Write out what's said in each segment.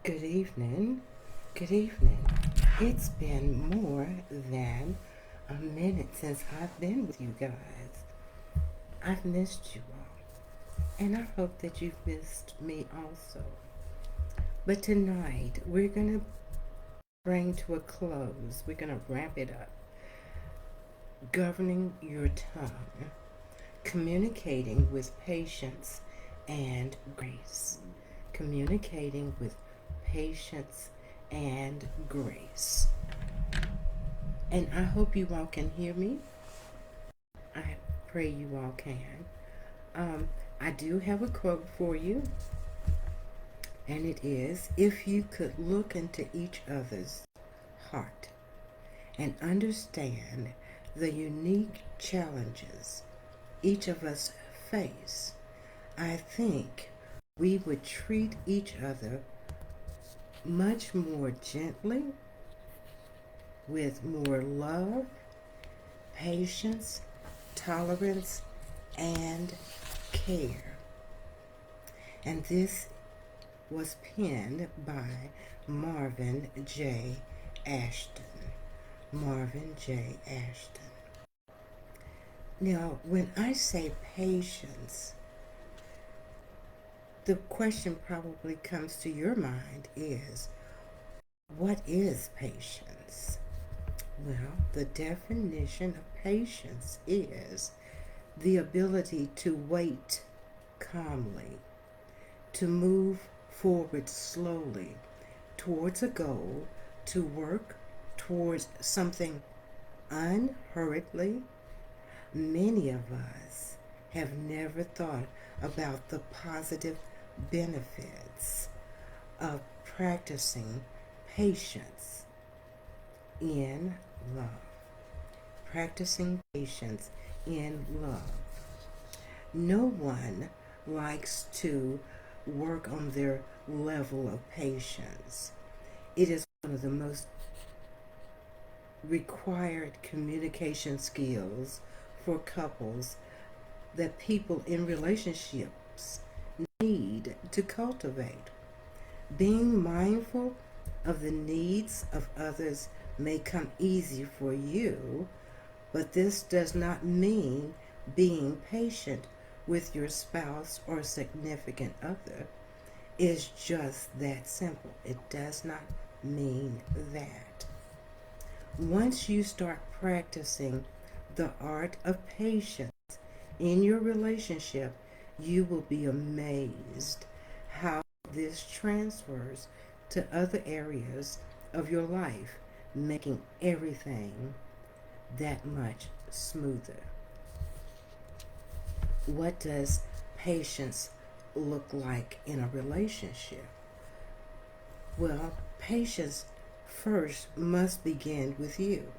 Good evening. Good evening. It's been more than a minute since I've been with you guys. I've missed you all, and I hope that you've missed me also. But tonight, we're going to bring to a close, we're going to wrap it up. Governing your tongue, communicating with patience and grace. Communicating with patience and grace. And I hope you all can hear me. I pray you all can. I do have a quote for you, and it is: if you could look into each other's heart and understand the unique challenges each of us face, I think we would treat each other much more gently, with more love, patience, tolerance, and care. And this was penned by Marvin J. Ashton. Marvin J. Ashton. Now, when I say patience, the question probably comes to your mind is, what is patience? Well, the definition of patience is the ability to wait calmly, to move forward slowly towards a goal, to work towards something unhurriedly. Many of us have never thought about the positive benefits of practicing patience in love. Practicing patience in love. No one likes to work on their level of patience. It is one of the most required communication skills for couples that people in relationships need to cultivate. Being mindful of the needs of others may come easy for you, but this does not mean being patient with your spouse or significant other. Is just that simple. It does not mean that. Once you start practicing the art of patience in your relationship, you will be amazed how this transfers to other areas of your life, making everything that much smoother. What does patience look like in a relationship? Well, patience first must begin with you.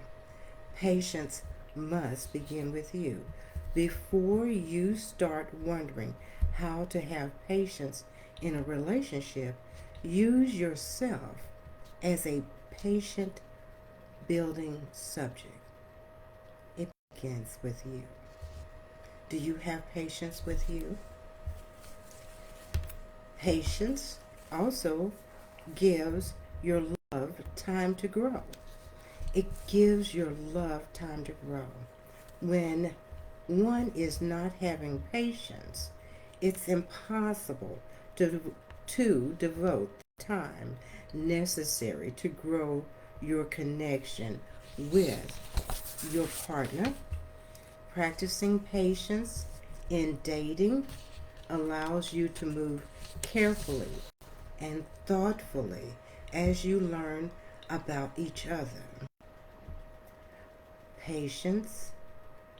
Patience must begin with you. Before you start wondering how to have patience in a relationship, use yourself as a patient building subject. It begins with you. Do you have patience with you? Patience also gives your love time to grow. It gives your love time to grow. When one is not having patience, it's impossible to devote the time necessary to grow your connection with your partner. Practicing patience in dating allows you to move carefully and thoughtfully as you learn about each other. Patience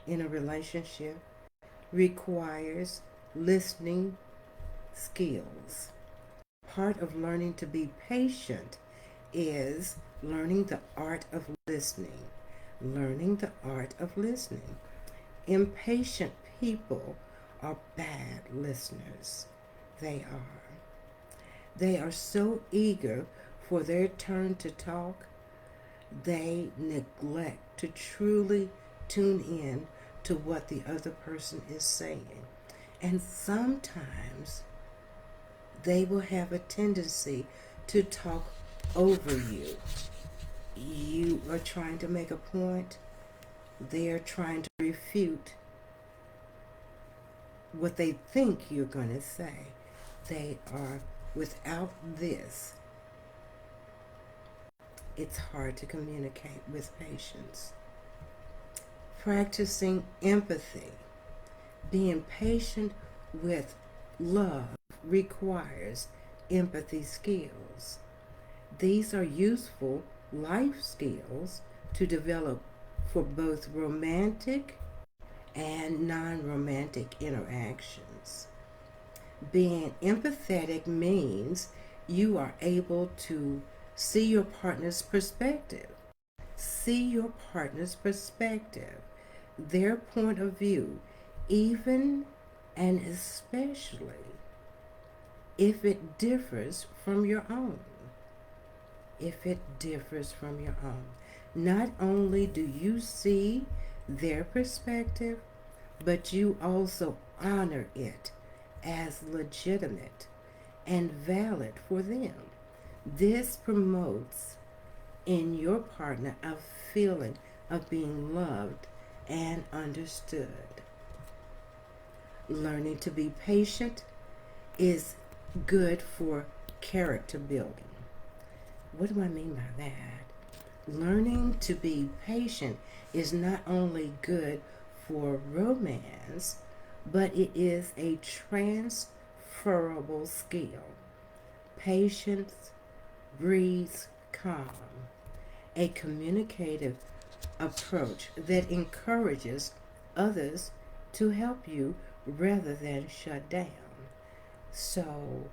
in a relationship requires listening skills. Part of learning to be patient is learning the art of listening. Learning the art of listening. Impatient people are bad listeners. They are. They are so eager for their turn to talk, they neglect to truly tune in to what the other person is saying. And sometimes they will have a tendency to talk over you. You are trying to make a point, they're trying to refute what they think you're going to say. They are, without this, it's hard to communicate with patients. Practicing empathy. Being patient with love requires empathy skills. These are useful life skills to develop for both romantic and non-romantic interactions. Being empathetic means you are able to see your partner's perspective. See your partner's perspective, their point of view, even and especially if it differs from your own. If it differs from your own. Not only do you see their perspective, but you also honor it as legitimate and valid for them. This promotes in your partner a feeling of being loved and understood. Learning to be patient is good for character building. What do I mean by that? Learning to be patient is not only good for romance, but it is a transferable skill. Patience breeds calm, a communicative approach that encourages others to help you rather than shut down. So,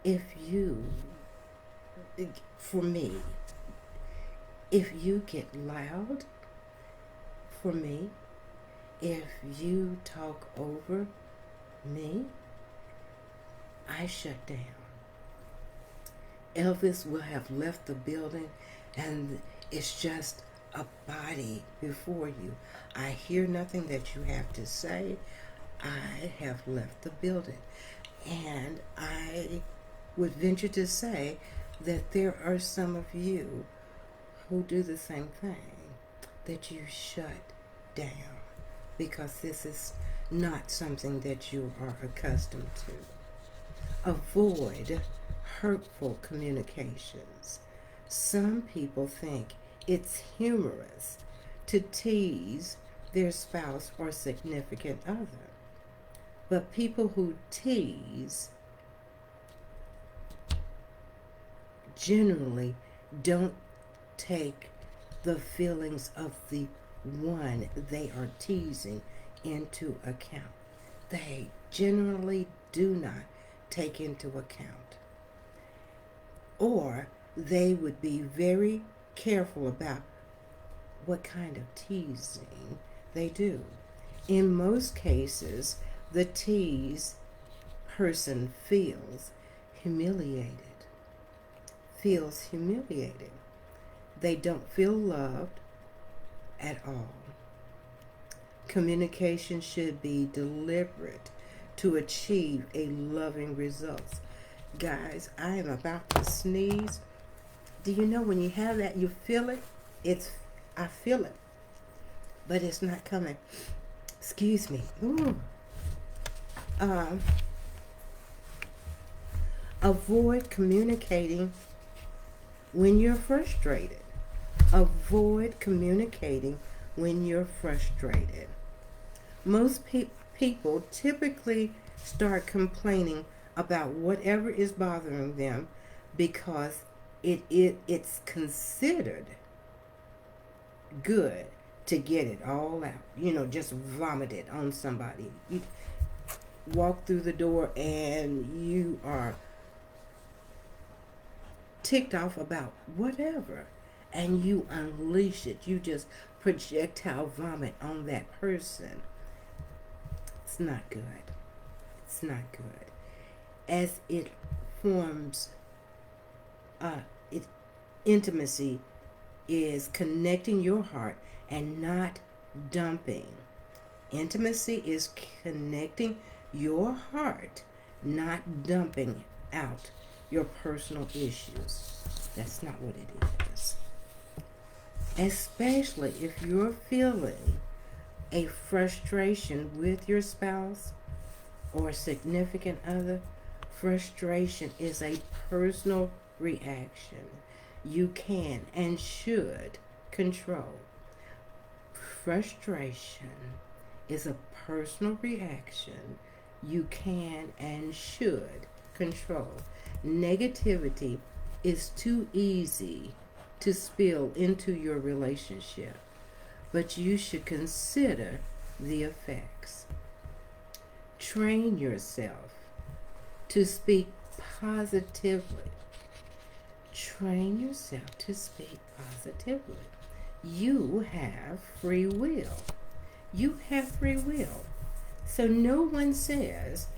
if you, for me, if you get loud, for me, if you talk over me, I shut down. Elvis will have left the building and it's just a body before you. I hear nothing that you have to say. I have left the building. And I would venture to say that there are some of you who do the same thing, that you shut down because this is not something that you are accustomed to. Avoid hurtful communications. Some people think it's humorous to tease their spouse or significant other. But people who tease generally don't take the feelings of the one they are teasing into account. They generally do not take into account. Or they would be very careful about what kind of teasing they do. In most cases, the teased person feels humiliated. They don't feel loved at all. Communication should be deliberate to achieve a loving result. Guys, I am about to sneeze. Do you know when you have that, you feel it? I feel it, but it's not coming. Excuse me. Ooh. Avoid communicating when you're frustrated. Avoid communicating when you're frustrated. Most people typically start complaining about whatever is bothering them because it's considered good to get it all out. Just vomit it on somebody. You walk through the door and you are ticked off about whatever, and you unleash it. You just projectile vomit on that person. It's not good. It's not good. As it forms, intimacy is connecting your heart and not dumping. Intimacy is connecting your heart, not dumping out your personal issues. That's not what it is. Especially if you're feeling a frustration with your spouse or significant other. Frustration is a personal reaction you can and should control. Frustration is a personal reaction you can and should control. Negativity is too easy to spill into your relationship, but you should consider the effects. Train yourself to speak positively. Train yourself to speak positively. You have free will. You have free will. So no one says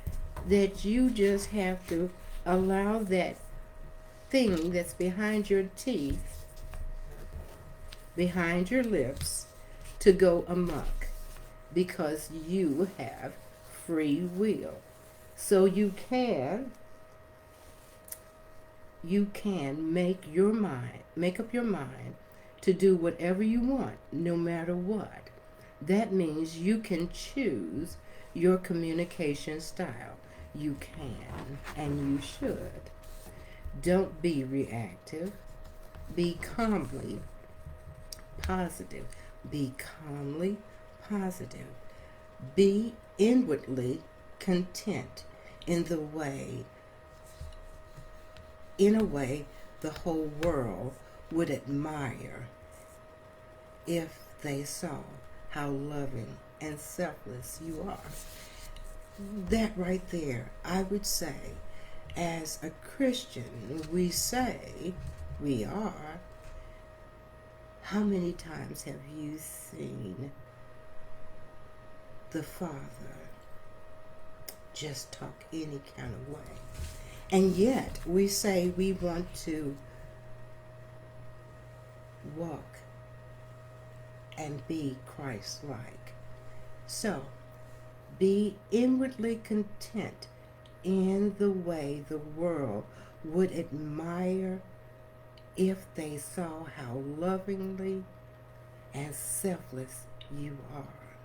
that you just have to allow that thing that's behind your teeth, behind your lips, to go amok, because you have free will. So you can make up your mind to do whatever you want, no matter what. That means you can choose your communication style. You can and you should. Don't be reactive. Be calmly positive. Be calmly positive. Be inwardly content in a way the whole world would admire if they saw how loving and selfless you are. That right there, I would say, as a Christian, we say we are. How many times have you seen the Father just talk any kind of way? And yet we say we want to walk and be Christ-like. So be inwardly content in the way the world would admire if they saw how lovingly and selfless you are.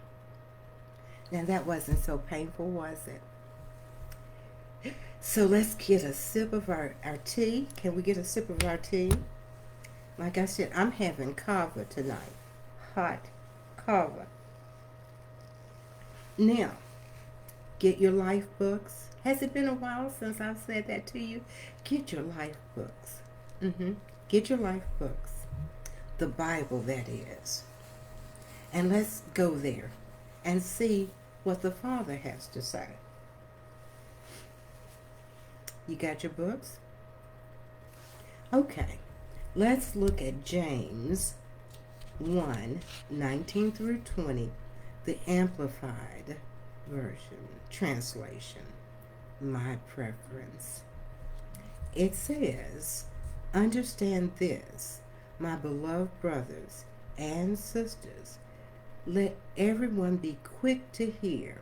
Now that wasn't so painful, was it? So let's get a sip of our tea. Can we get a sip of our tea? Like I said, I'm having kava tonight. Hot kava. Now, get your life books. Has it been a while since I've said that to you? Get your life books. Get your life books. The Bible, that is. And let's go there and see what the Father has to say. You got your books? Okay. Let's look at James 1:19 through 20, the Amplified Version, translation, my preference. It says, "Understand this, my beloved brothers and sisters. Let everyone be quick to hear.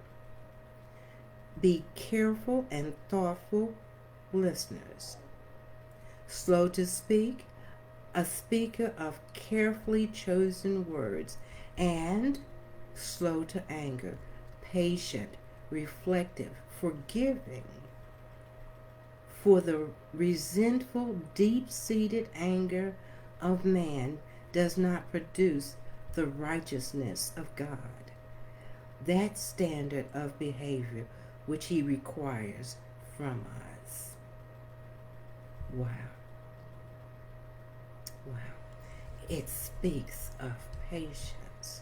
Be careful and thoughtful listeners. Slow to speak, a speaker of carefully chosen words, and slow to anger, patient, reflective, forgiving. For the resentful, deep-seated anger of man does not produce the righteousness of God, that standard of behavior which he requires from us." Wow. Wow. It speaks of patience.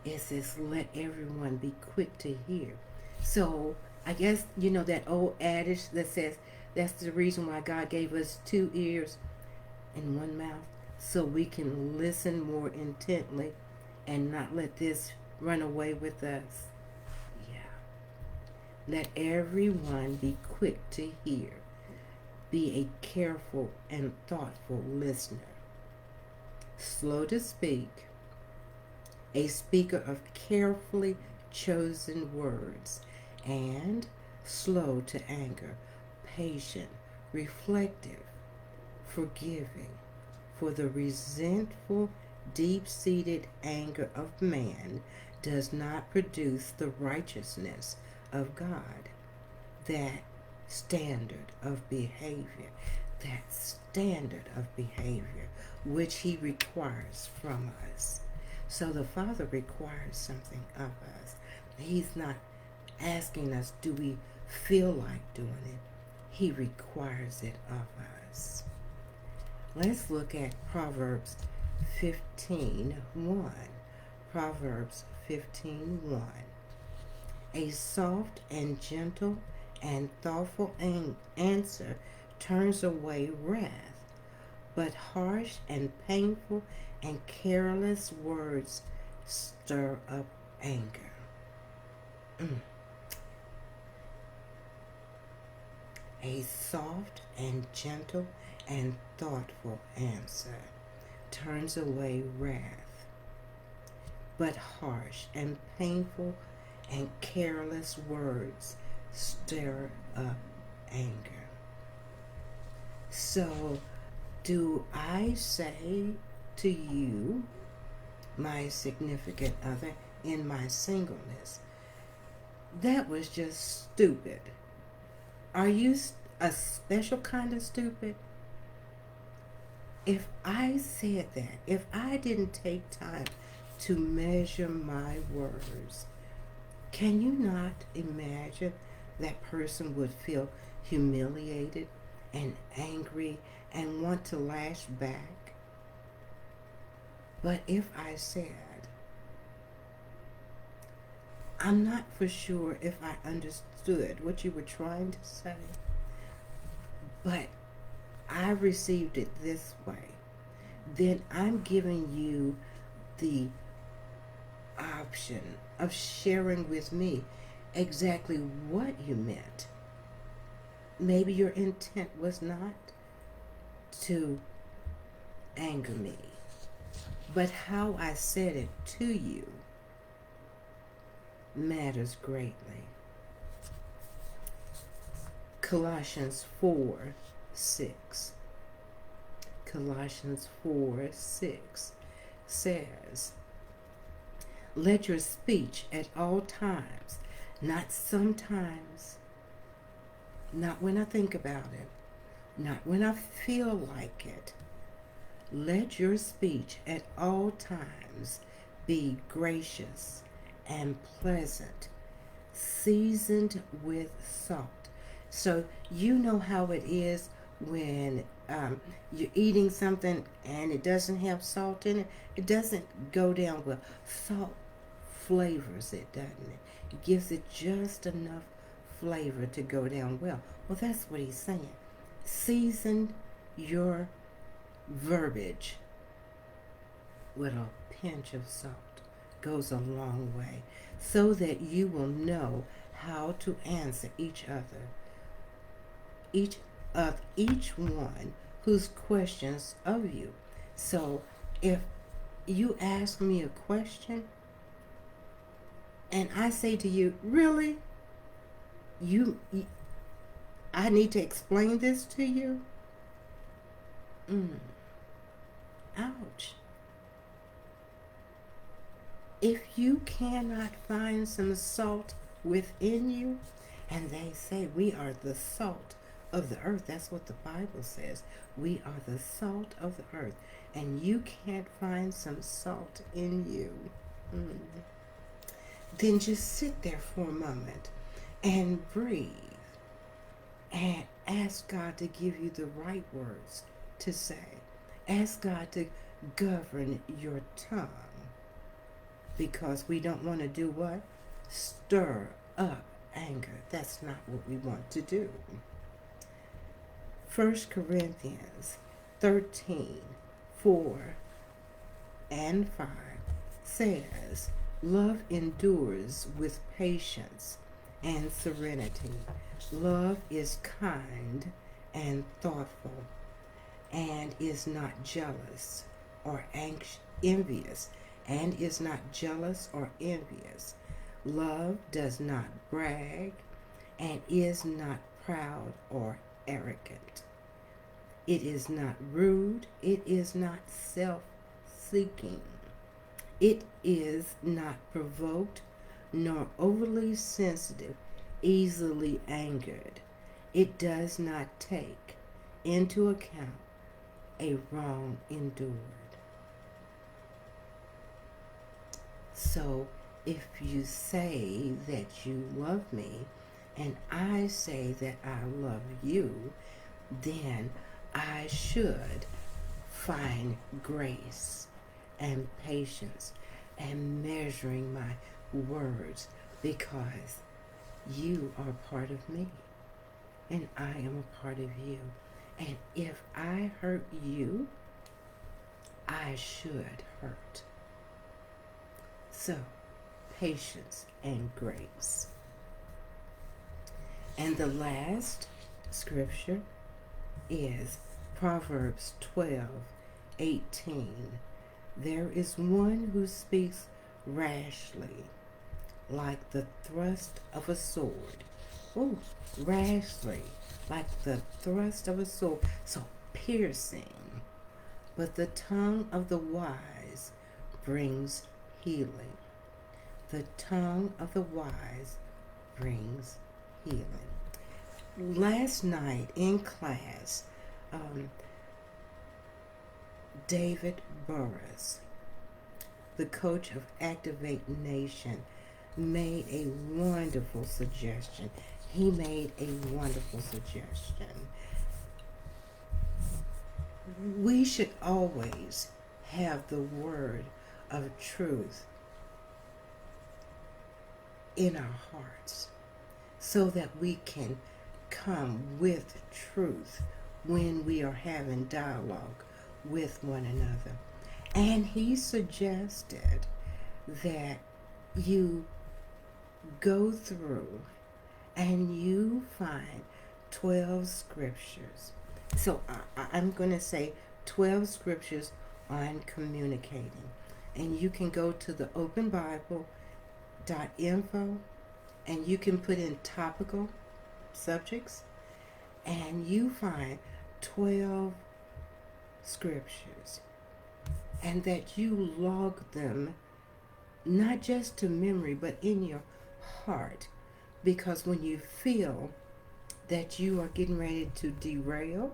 It says, let everyone be quick to hear. So I guess, you know, that old adage that says that's the reason why God gave us 2 ears and 1 mouth, so we can listen more intently and not let this run away with us. Yeah. Let everyone be quick to hear. Be a careful and thoughtful listener. Slow to speak, a speaker of carefully chosen words, and slow to anger, patient, reflective, forgiving, for the resentful, deep-seated anger of man does not produce the righteousness of God. That standard of behavior, that standard of behavior which he requires from us. So the Father requires something of us. He's not asking us, do we feel like doing it? He requires it of us. Let's look at Proverbs 15:1. Proverbs 15:1. A soft and gentle and thoughtful answer turns away wrath, but harsh and painful and careless words stir up anger. A soft and gentle and thoughtful answer turns away wrath, but harsh and painful and careless words stir up anger. So, do I say to you, my significant other, in my singleness, that was just stupid? Are you a special kind of stupid? If I said that, if I didn't take time to measure my words, can you not imagine that person would feel humiliated and angry and want to lash back? But if I said, I'm not for sure if I understood what you were trying to say, but I received it this way, then I'm giving you the option of sharing with me exactly what you meant. Maybe your intent was not to anger me, but how I said it to you matters greatly. Colossians 4:6. Colossians 4:6 says, let your speech at all times, not sometimes, not when I think about it, not when I feel like it. Let your speech at all times be gracious and pleasant, seasoned with salt. So you know how it is when you're eating something and it doesn't have salt in it. It doesn't go down well. Salt flavors it, doesn't it? It gives it just enough flavor to go down well. Well, that's what he's saying. Season your verbiage with a pinch of salt. Goes a long way, so that you will know how to answer each one whose questions of you. So if you ask me a question and I say to you, really? I need to explain this to you? Ouch. If you cannot find some salt within you, and they say we are the salt of the earth, that's what the Bible says. We are the salt of the earth, and you can't find some salt in you, then just sit there for a moment and breathe and ask God to give you the right words to say. Ask God to govern your tongue, because we don't want to do what? Stir up anger. That's not what we want to do. 1 Corinthians 13:4-5 says, love endures with patience and serenity. Love is kind and thoughtful, and is not jealous or envious, and is not jealous or envious. Love does not brag and is not proud or arrogant. It is not rude. It is not self-seeking. It is not provoked, nor overly sensitive, easily angered. It does not take into account a wrong endured. So if you say that you love me and I say that I love you, then I should find grace and patience and measuring my words, because you are part of me and I am a part of you. And if I hurt you, I should hurt. So, patience and grace. And the last scripture is Proverbs 12:18. There is one who speaks rashly, like the thrust of a sword. Oh, rashly, like the thrust of a sword, so piercing. But the tongue of the wise brings healing. The tongue of the wise brings healing. Last night in class, David Burris, the coach of Activate Nation, made a wonderful suggestion. He made a wonderful suggestion. We should always have the word of truth in our hearts so that we can come with truth when we are having dialogue with one another. And he suggested that you go through and you find 12 scriptures. So I'm going to say 12 scriptures on communicating. And you can go to the openbible.info and you can put in topical subjects and you find 12 scriptures, and that you log them not just to memory but in your heart, because when you feel that you are getting ready to derail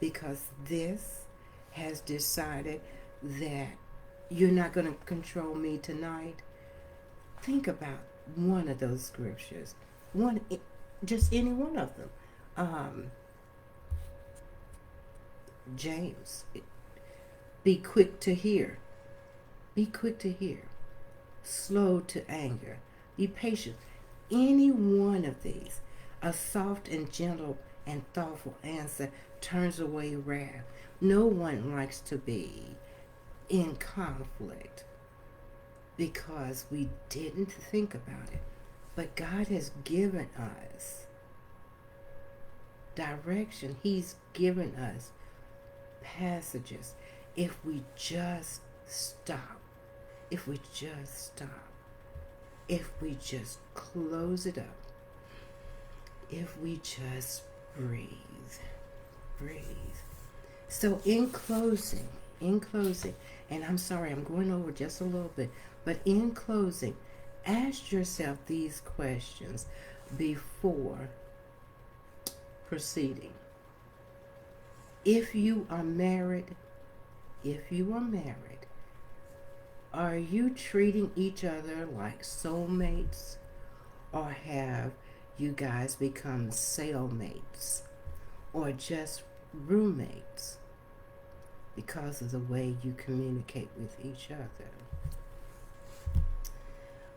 because this has decided that you're not going to control me tonight, think about one of those scriptures, just any one of them. James, be quick to hear, slow to anger, be patient. Any one of these, a soft and gentle and thoughtful answer turns away wrath. No one likes to be in conflict because we didn't think about it. But God has given us direction. He's given us passages. If we just stop, if we just close it up, if we just breathe. So in closing, and I'm sorry, I'm going over just a little bit, but in closing, ask yourself these questions before proceeding. If you are married, are you treating each other like soulmates, or have you guys become salemates, or just roommates because of the way you communicate with each other?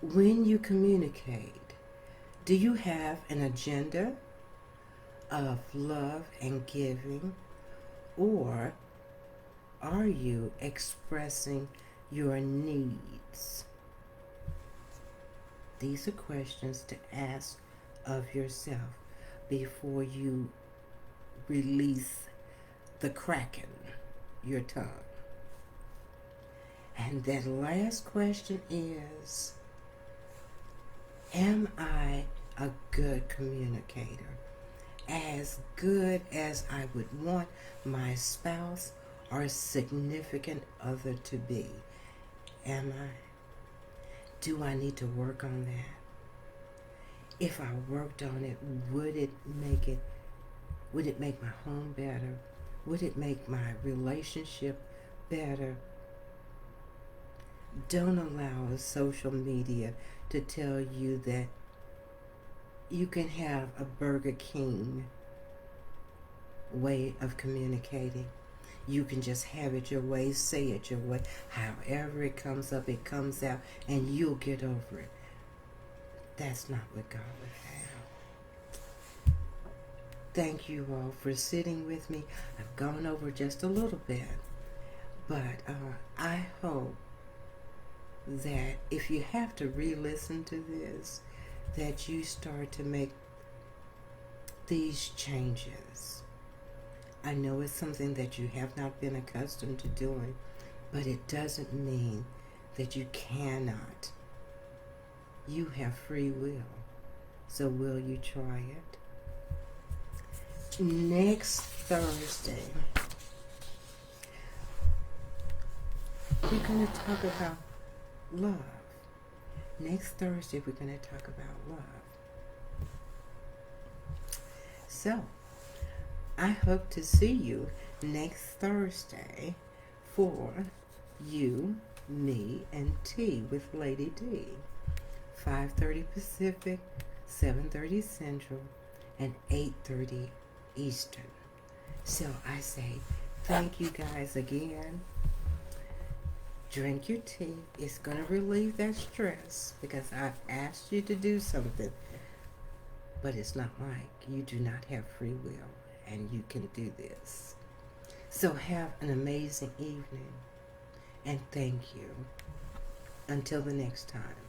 When you communicate, do you have an agenda of love and giving, or are you expressing your needs? These are questions to ask of yourself before you release the kraken, your tongue. And that last question is, am I a good communicator? as good as I would want my spouse or significant other to be? Am I? Do I need to work on that? If I worked on it, would it make my home better? Would it make my relationship better? Don't allow social media to tell you that you can have a Burger King way of communicating. You can just have it your way, say it your way. However it comes up, it comes out, and you'll get over it. That's not what God would have. Thank you all for sitting with me. I've gone over just a little bit, but I hope that if you have to re-listen to this, that you start to make these changes. I know it's something that you have not been accustomed to doing, but it doesn't mean that you cannot. You have free will. So will you try it? Next Thursday, we're going to talk about love. Next Thursday, we're going to talk about love. So, I hope to see you next Thursday for You, Me, and Tea with Lady D. 5:30 Pacific, 7:30 Central, and 8:30 Eastern. So I say thank you guys again. Drink your tea. It's going to relieve that stress because I've asked you to do something. But it's not like you do not have free will and you can do this. So have an amazing evening and thank you. Until the next time.